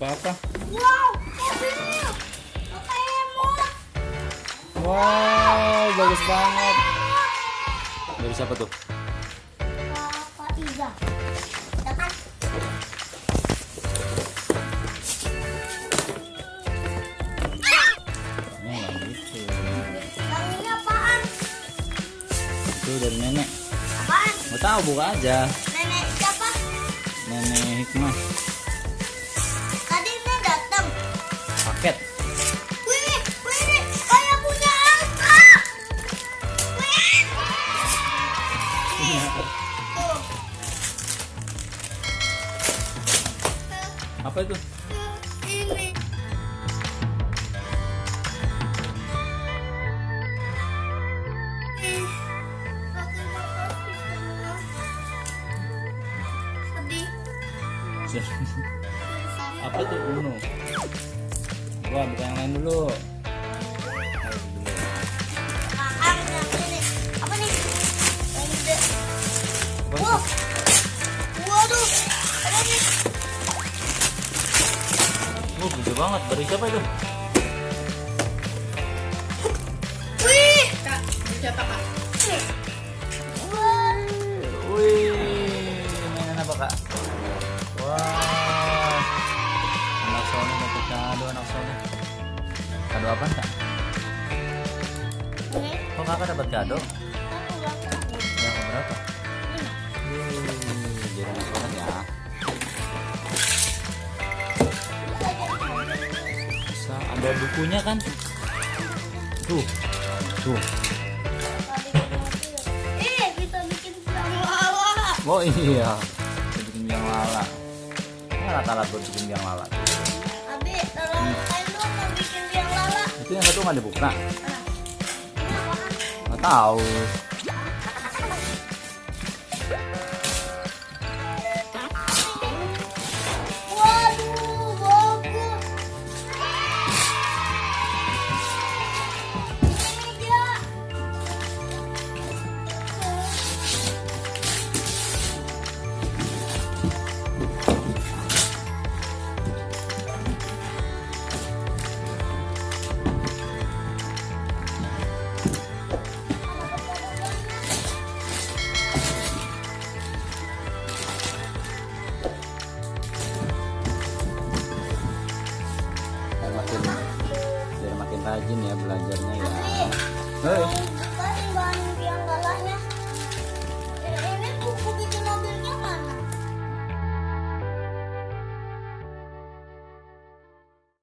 apa-apa. Wow, mobil. Pakai emot. Wow, bagus banget. Dari siapa tuh? Kak Iza. Ya kan? Nggak gitu. Yang ini apaan? Itu dari nenek. Apaan? Nggak tahu, buka aja. Nenek siapa? Nenek Hikmah. Tadi ini datang. Paket. Wih, kayak punya angka. Wih. Tuh. Apa itu? Ini. Ih, terima kasih semua. Sedih. Apa itu Uno? Wah, buka yang lain dulu. Ayo dulu. Sekarang yang ini. Apa nih? Yang gede. Apa Wah. itu? Waduh. Apa nih? Gede banget. Dari siapa itu? Wih. Kak, dicetak Kak. Wah. Wih, mainan apa kak? Wah, anak Sony dapat kado, anak Sony. Kado apa kak? Ini. Kok kakak dapat kado? Aku ulang tahun. Yang berapa? Ini. Jadi anak Sony ya. Bisa ada bukunya kan? Tuh, tuh. Bisa bikin siang lala. Oh iya, bikin biang lala. Ini alat-alat buat bikin biang lala. Abi, tolong kain dong mau bikin siang lala. Itu yang satu nggak dibuka? Nah, ini apaan? Nggak tahu. Waduh, bagus. Ini dia. Biar makin rajin ya belajarnya ya. Abi, Hei.